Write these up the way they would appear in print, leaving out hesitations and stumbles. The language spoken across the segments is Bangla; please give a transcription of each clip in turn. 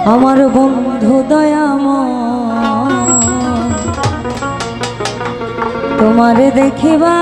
আমার বন্ধু দয়াময় তোমারে দেখিবা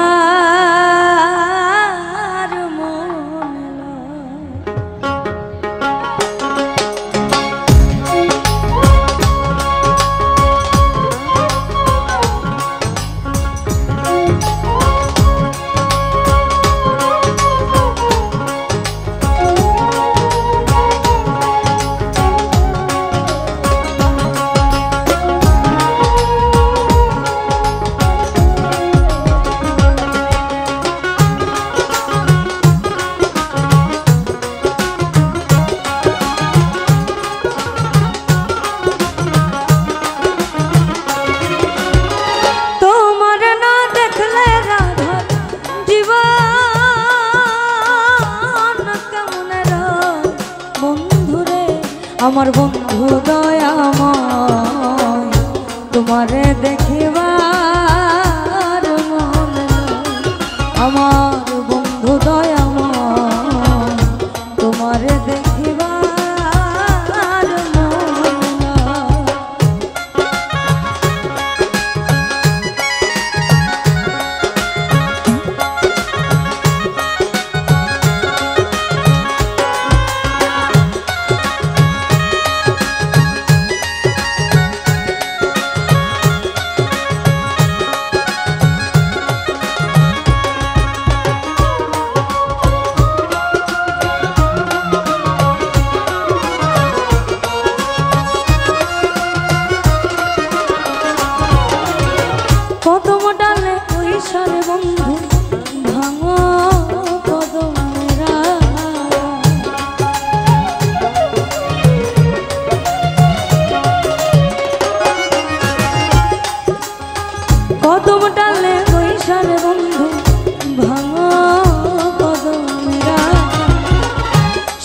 আমার বন্ধু দয়াময় তোমারে দেখিবার মন আমার বন্ধু দয়াময় তোমারে দেখিবার মন কদম ডালে কৈশোর বন্ধু ভাঙো কদমেরা কদম ডালে কৈশোর বন্ধু ভাঙো কদমেরা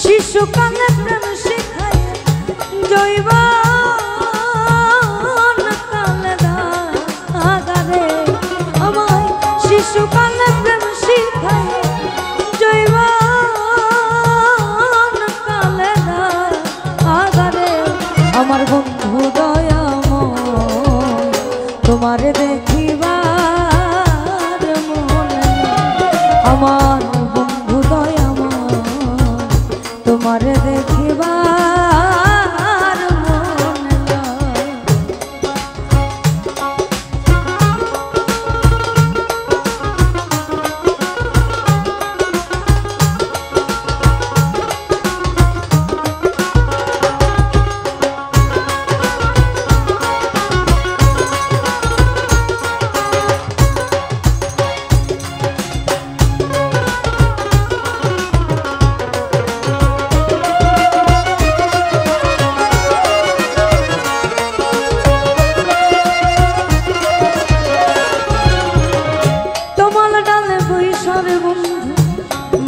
শিশুকালে প্রেম শিখায় জৈব শিশুকালে প্রেম শিখায় জৈবন কালে আগারে আমার বন্ধু দয়াময় তোমারে দেখিবার মন আমার বন্ধু দয়াময় তোমারে দেখিবার মন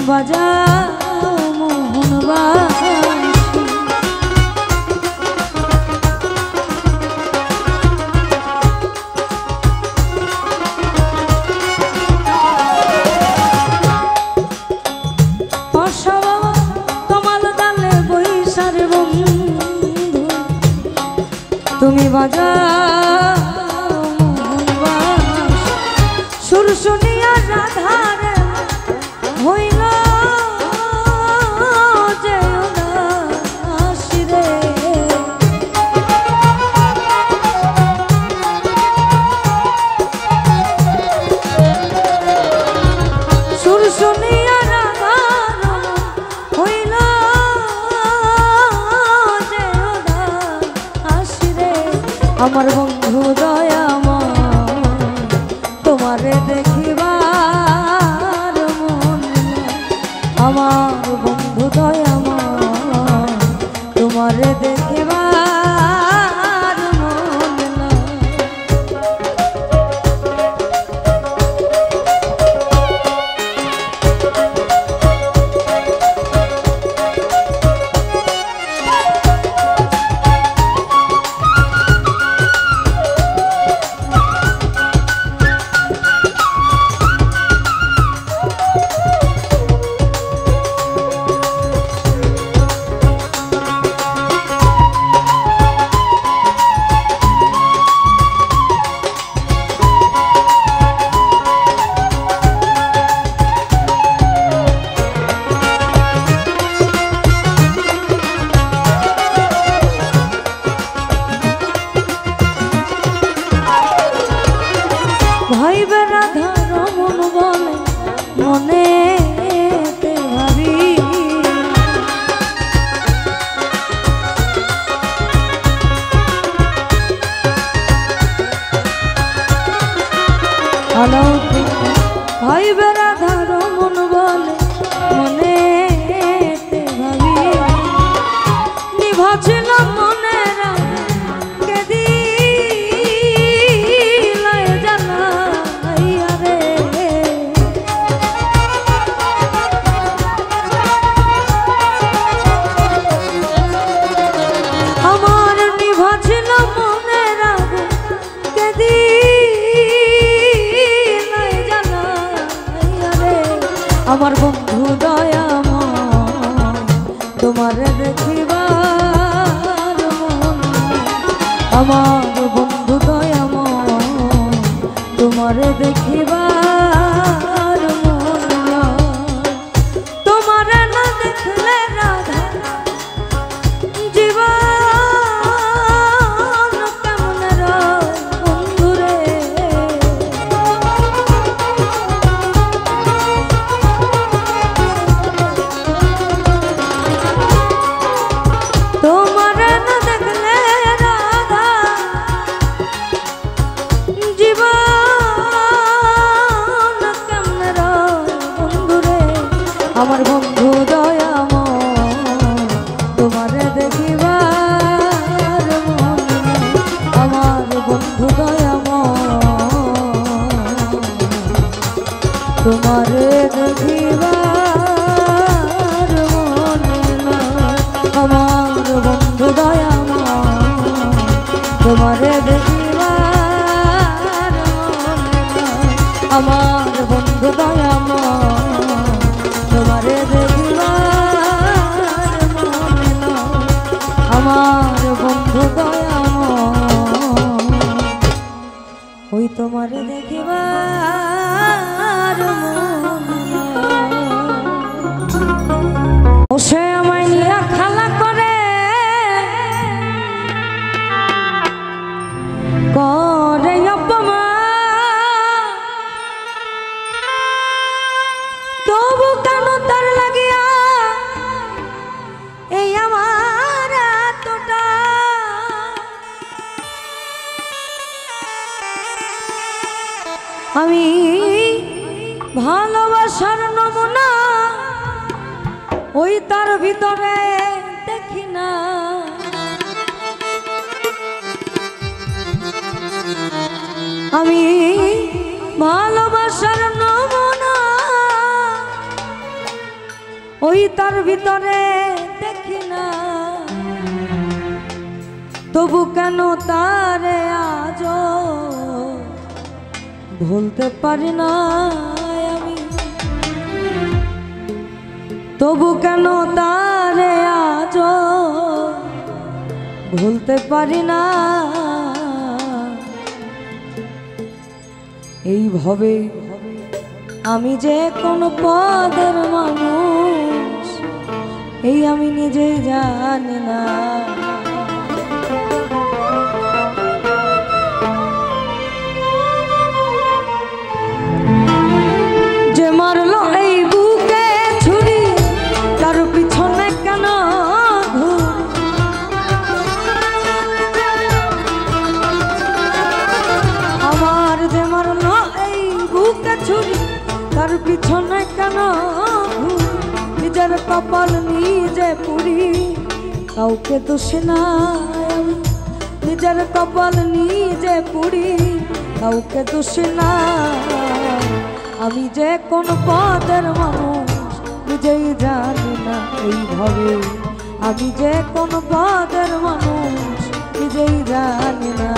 বাজা মোহন বাসি তোমার ডালে বৈশার বন্ধু তুমি বাজা মোহন বাসি সুর শুনিয়া রাধার হইল সুর শুনিয়া রাধার হইল আসিরে আমার বন্ধু দয়াময় তোমারে দেখিবার মন আমার বন্ধু দয়াময় তোমারে দেখিবার মন আমার বন্ধু দয়াময় তোমারে দেখিবার মন নাই। তোমারে না দেখলে রাধা জীবন কেমন রয় বন্ধুরে। তোমারে না দেখলে রাধা জীবন কেমন রয় বন্ধুরে। আমার বন্ধু দয়াময় তোমারে দেখিবার মন নাই। আমার বন্ধু দয়াময় তোমারে দেখিবার মন নাই। আমার বন্ধু দয়াময় তোমারে দেখিবার মন নাই। আমার বন্ধু দয়াময় তোমারে দেখিবার মন নাই। আমার বন্ধু দয়াময় ওই তোমারে দেখিবার মন নাই। ও সে আমায় নিয়া খেলা করে করে অপমান, তবু কেন তার লাগিয়া এই আমার এতটা। আমি ভালোবাসার নমুনা ওই তার ভিতরে দেখি না। আমি ভালোবাসার নমুনা ওই তার ভিতরে দেখি না। তবু কেন তারে আজ ভুলতে পারি না আমি। তবু কেন তারে আজ ভুলতে পারি না। এইভাবে আমি যে কোন পদের মানুষ এই আমি নিজেই জানি না। যে মারলো এই বুকে ছুরি তার পিছনে কেন ঘুর। আমার যে মারলো এই বুকে ছুরি তার পিছনে কেন ঘুর। নিজের কপাল নিজে পুরি কাউকে দোষ নাই। নিজের কপাল নিজে পুরি কাউকে দোষ নাই। আমি যে কোন পদের মানুষ নিজেই জানি না। এইভাবে আমি যে কোন পদের মানুষ নিজেই জানি না।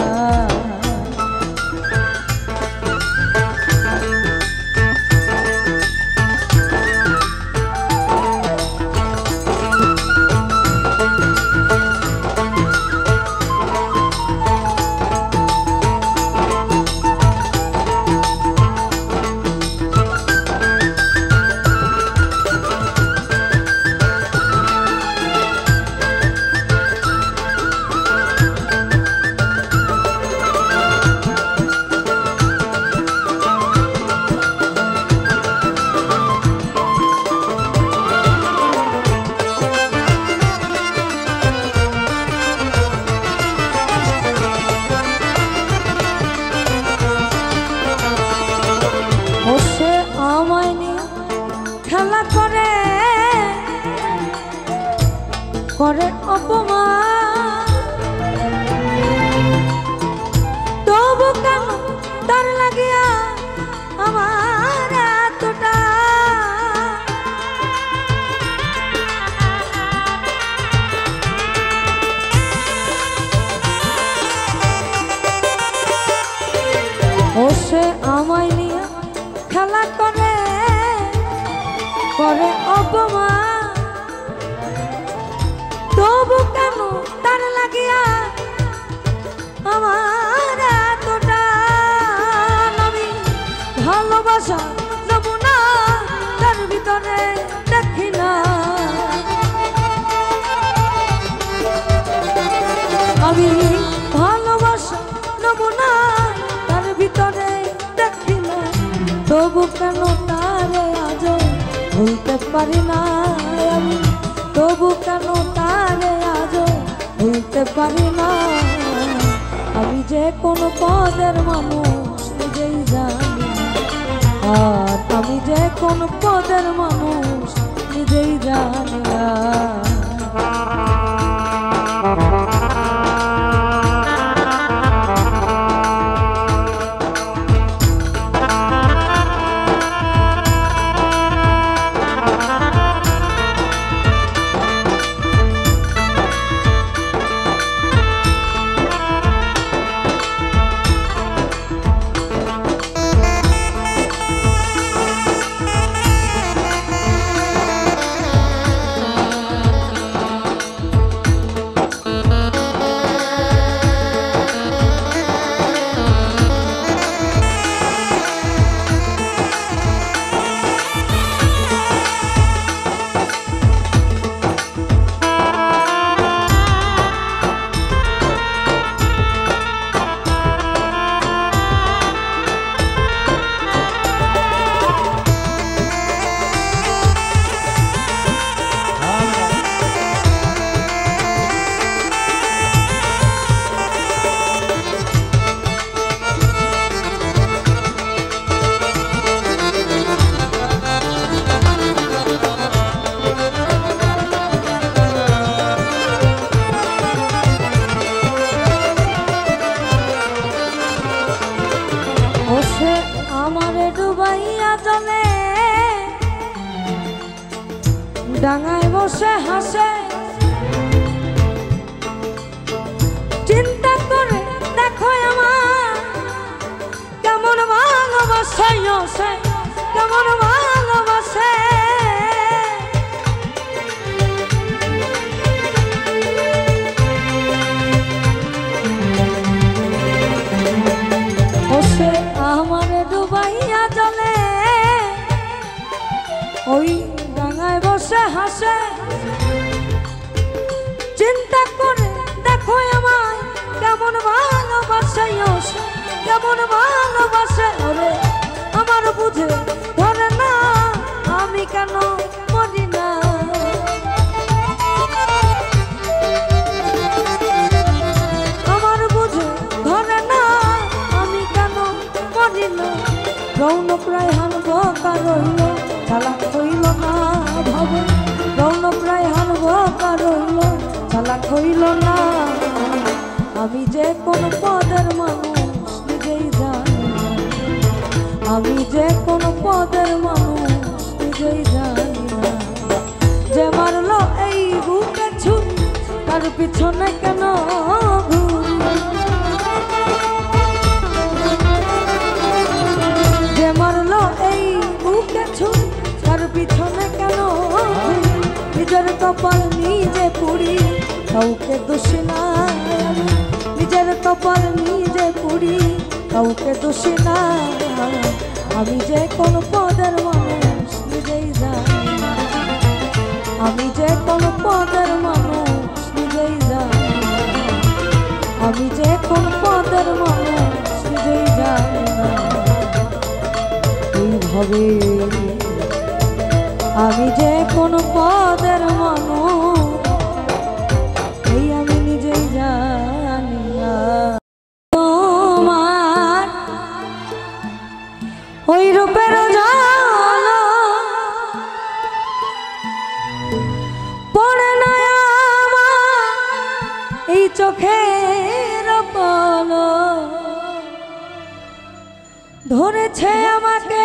করে অপমান, তবু কেন তার লাগিয়া আমার এতটা। ও সে আমায় নিয়ে খেলা করে করে অপমান, তবু কেন তার লাগিয়া পারি না আমি, তবু কেন তারে আজও ভুলতে পারি না। আমি যে কোন পদের মানুষ নিজেই জানি, আর আমি যে কোন পদের মানুষ নিজেই জানি না। ডাঙায় বসে হাসে, চিন্তা করে দেখো আমার কেমন ভালোবাসে, কেমন ভালোবাসে। বসে আমার ডুবাইয়া জলে, ওই ডাঙায় বসে হাসে, চিন্তা করে দেখো আমায় কেমন ভালোবাসে, কেমন ভালোবাসে। ওরে আমার বুঝে ধরে না আমি কেন মরি না, আমার বুঝে ধরে না আমি কেন মরি না। রৌনক রায় হানব কারইল চালাক হইল না ভাবে, রৌনক রায় হানব কারইল চালাক হইল না। আমি যে কোন পদের মানুষ নিজেই জানি, আমি যে কোন পদের মানুষ নিজেই জানি না। যে মারলো এই বুকে ছুরি তার পিছনে কেন ঘুরি, যে মারলো এই বুকে ছুরি তার পিছনে কেন ঘুরি। নিজের কপাল নিজে পুড়ি কাউকে দোষী না, নিজের কপাল নিজে পুড়ি কাউকে দোষী না। আমি যে কোন পদের মানুষ নিজেই জানি, আমি যে কোন পদের মানুষ নিজেই জানি, আমি যে কোন পদের মানুষ নিজেই জানি না। এইভাবে আমি যে কোন পদের মানুষ এই আমি নিজেই জানি না। তোমার ওই রূপের জল পড়ে না আমার এই চোখের পলক, ধরেছে আমাকে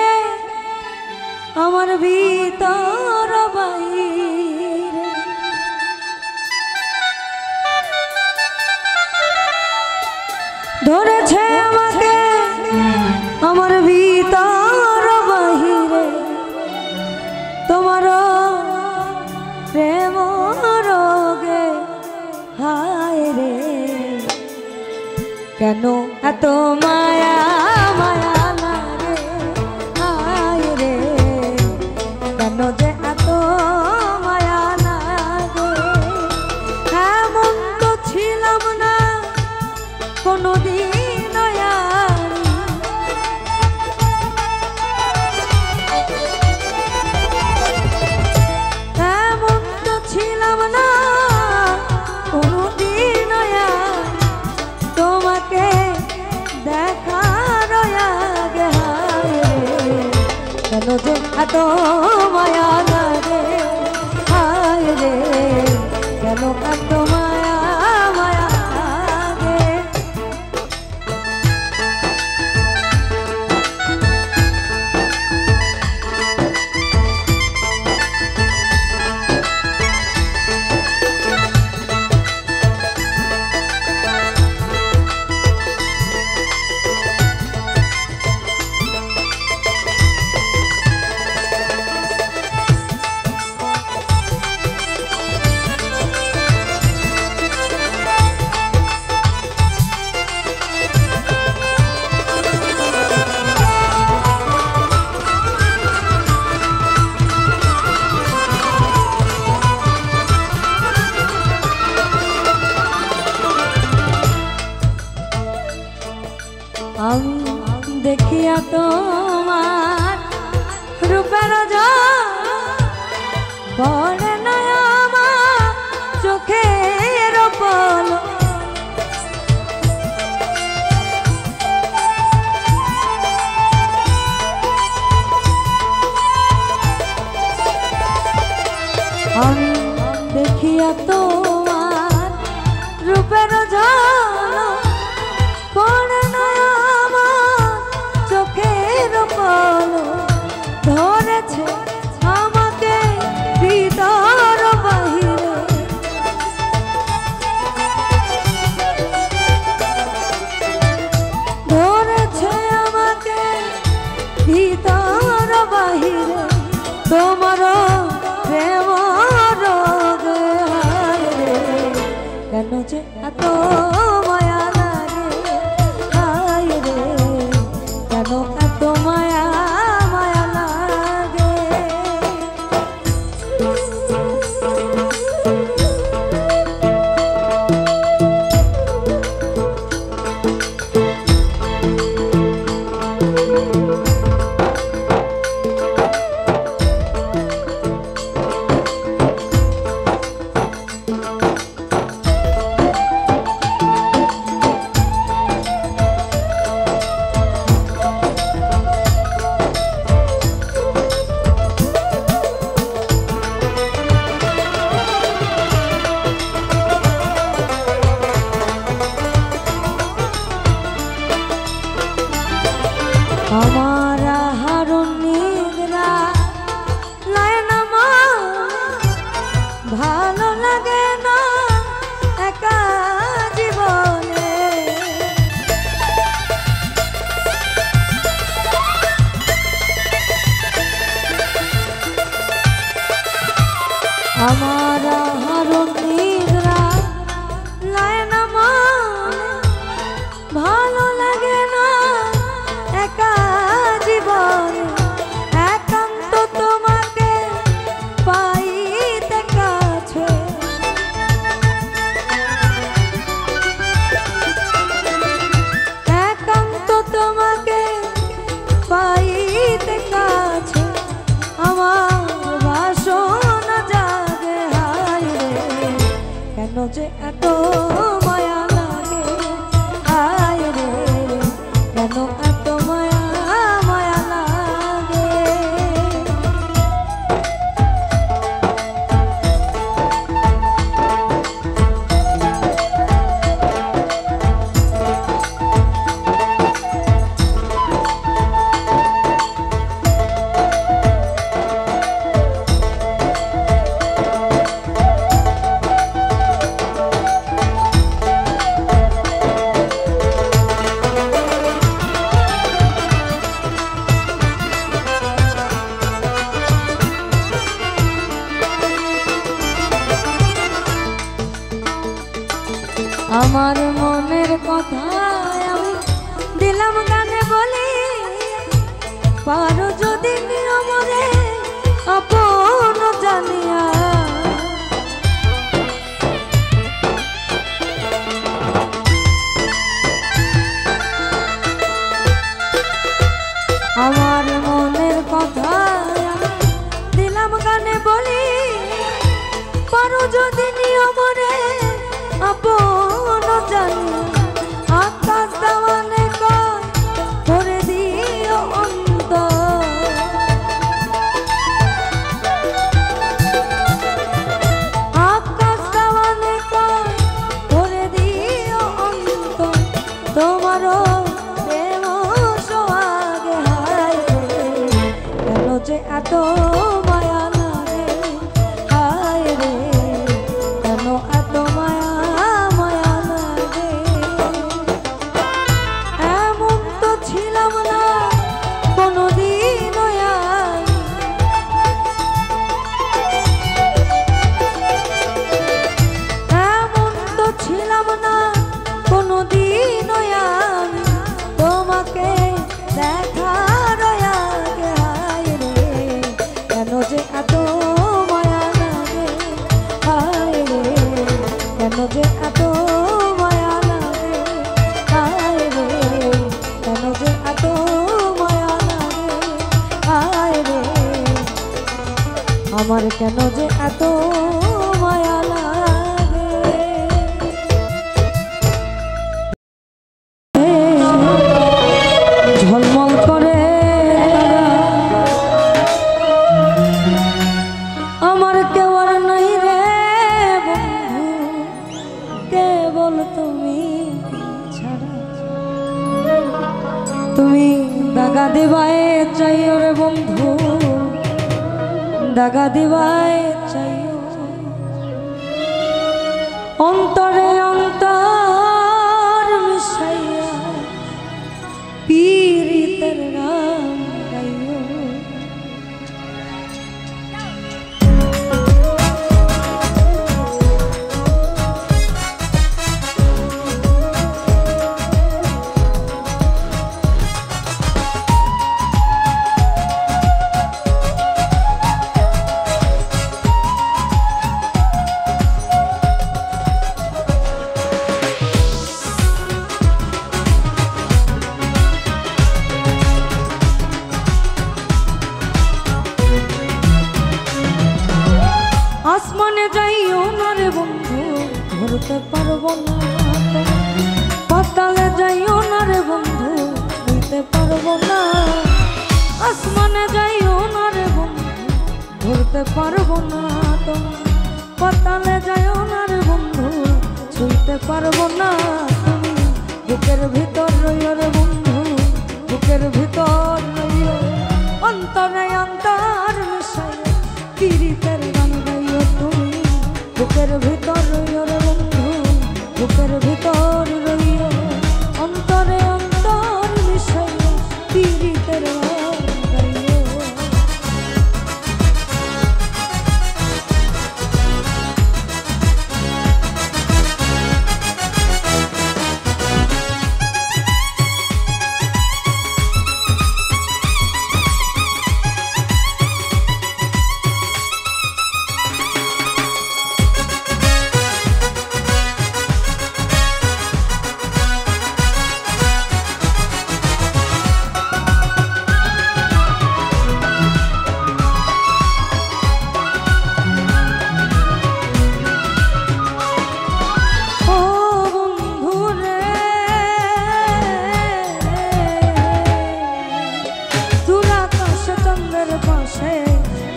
আমার ভিতর বাইরে, ধরেছে আমাকে আমার ভিতর বাহিরে। তোমার প্রেম রোগে হায় রে, কেন এত মায়া মায়া লাগে হায় রে, কেন যে এত মায়া লাগে। এমন তো ছিলাম না কোনদিন, এত মায়া লাগে হায় রে কেন এত মায়া মায়া লাগে আমি দেখিয়া তোমার রূপের পড়ে না আমার চোখের পলক আমি দেখিয়া তোমার রূপের পড়ে না ধরেছে আমাকে ভিতর বাহিরে ধরেছে আমাকে ভিতর বাহিরে তোমার প্রেম রোগে কেন যে এত মায়া লাগে হায় রে কেন এত মায়া আমার হারুন নিদ্রা লয় না ভালো লাগে না একা জীবনে আমার হারুন নিদ্রা লয় না ভালো লাগে না একা জীবনে একান্ত তোমাকে পাইতে কাছে একান্ত তোমাকে পাইতে কাছে আমার বাসনা জাগে হায় রে কেন যে এত মায়া লাগে হায় রে কেন এত মায়া মায়া লাগে আমার মনের কথা আমি দিলাম গানে বলি পারো যদি নিয়মরে আপন জানিয়া আমার মনের কথা দিলাম গানে বলি পারো যদি নিয়মরে আপন জানি আকাশ দেওয়ানে করে দিও অন্তর যে এত মায়া লাগে আয় রে, কেন যে এত মায়া লাগে আয় রে, আমার কেন যে এত মায়া লাগে। ঝলমল করে আমার কেউ আর নাই রে বন্ধু, কেবল তুমি ছাড়া। তুমি দাগা দিবায় চাইও রে বন্ধু, দাগা দিবায় চাইও, অন্তরে অন্তর মিশাইয়া পীড়িতের নাম গাইও। আসমানে যাইও না রে বন্ধু, ধরতে পারবো না, পাতালে যাইও না রে বন্ধু, ধরতে পারবো না। আসমানে যাইও না রে বন্ধু, ধরতে পারবো না, পাতালে যাইও না রে বন্ধু, ছুঁইতে পারবো না। তুমি বুকের ভিতর রইও রে বন্ধু, বুকের ভিতর রইও, অন্তরে অন্তর মিশাইয়া পীড়িতের গান গাইও। তুমি বুকের ভিতর রইও রে বন্ধু, বুকের ভিতর রইও, অন্তরে অন্তর মিশাইয়া পীড়িতের গান গাইও।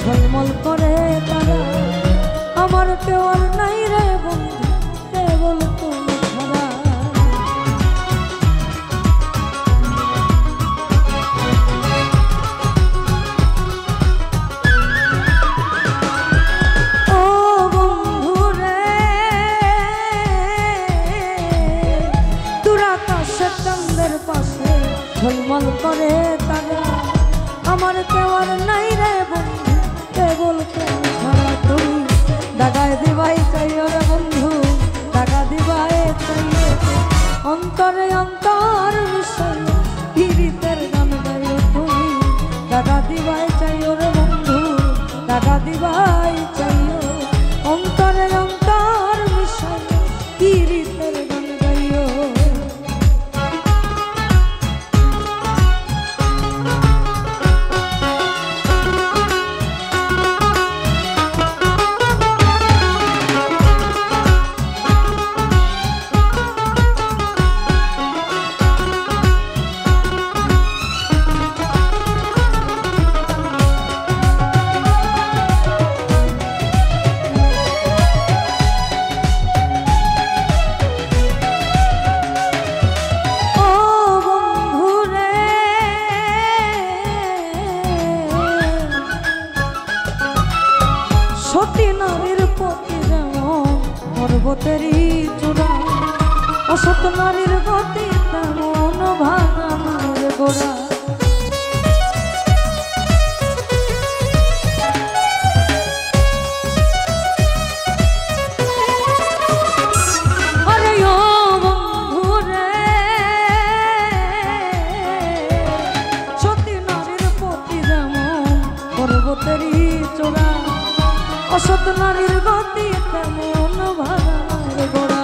ঝলমল করে তারা, আমার কেউ আর নাই রে বন্ধু, কেবল তুমি ছাড়া। ও বন্ধু রে, দূর আকাশের চাঁদের পাশে ঝলমল করে তারা, আমার কেউ আর নাই রে বন্ধু, কেবল তুমি ছাড়া। তুমি দাগায় দিবাই চাইও রে বন্ধু, দাগা দিবাই চাইও, অন্তরে অন্তর মিশাইয়া পীড়িতের গান গাইও। তুমি দাগা দিবাই চাইও রে বন্ধু, দাগা দিবাই চাইও, অন্তরে অন্তর মিশাইয়া পীড়িতের গান গাইও। সতী নারীর পতি যেমন পর্বতেরই চূড়া, অসৎ নারীর গতি তেমন ভাঙা মায়ের গোড়া। আরে ও বন্ধু রে, সতী নারীর পতি যেমন পর্বতেরই চূড়া, অসৎ নারীর গতি তেমন ভাঙা মায়ের গোড়া।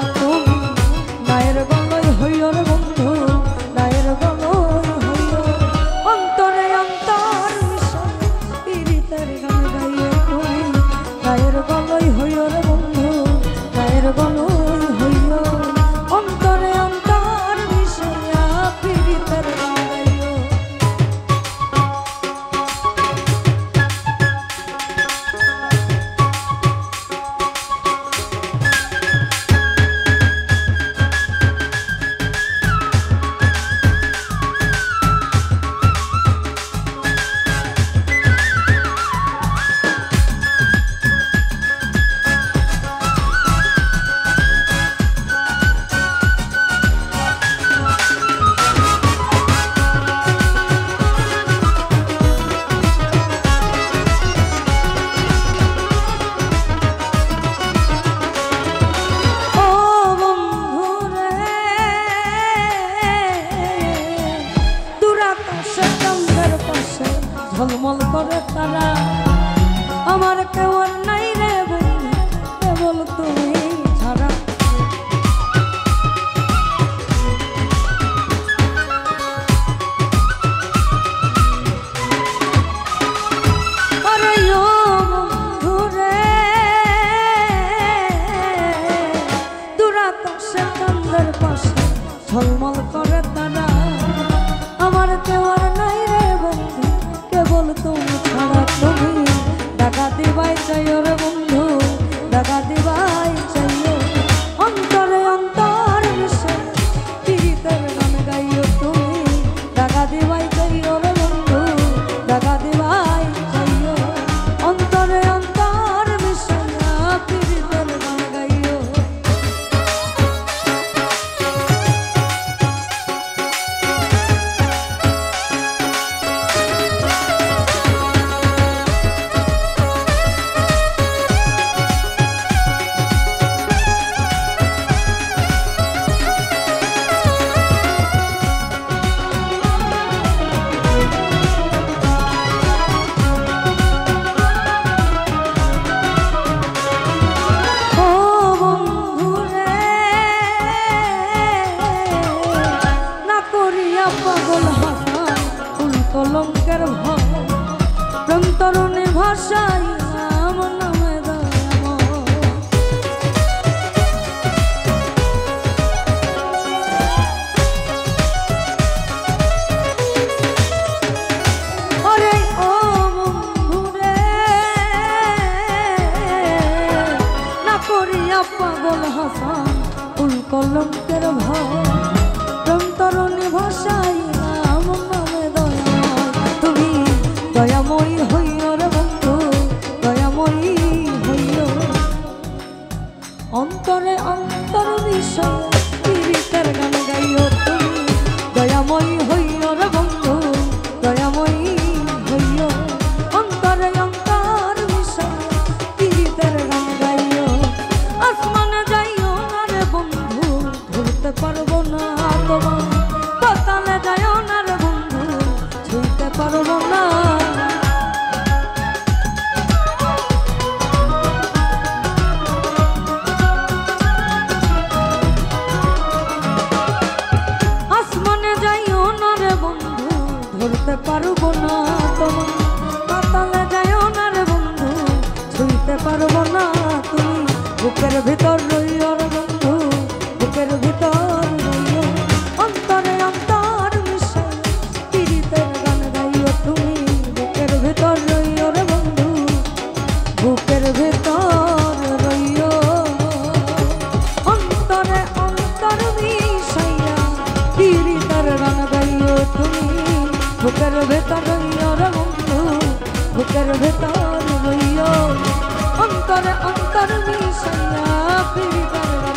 লইয়া পাগল হাসান ফুল কলঙ্কের ভয় তরুণী ভাষাই নাম নামে দয়াময় তুমি দয়াময়ী হইও রে বন্ধু দয়াময়ী হইও অন্তরে অন্তর বিষয় পীড়িতের গান গাইও তুমি দয়াময়ী হইও রে বন্ধু দয়াময়ী হইও অন্তরে অন্তর বিষয় পীড়িতের গান গাইও আসমানে যাইও না রে বন্ধু ধরতে পারবো না তোমার পাতালে যাইও না রে বন্ধু ছুঁইতে পারবো না ধরতে পারবো না তোমার পাতালে যাইও না রে বন্ধু ছুঁইতে পারবো না তুমি বুকের ভিতর রইও রে বন্ধু বুকের ভিতর রইও অন্তরে অন্তর মিশে পীড়িতের গান গাইও তুমি বুকের ভিতর রইও রে বন্ধু বুকের ভিতর রইও অন্তরে অন্তর মিশাইয়া পীড়িতের গান গাইও তুমি বুকের ভেতর রইও রে বন্ধু বুকের ভেতর রইও অন্তরে অন্তর মিশাইয়া পীড়িতের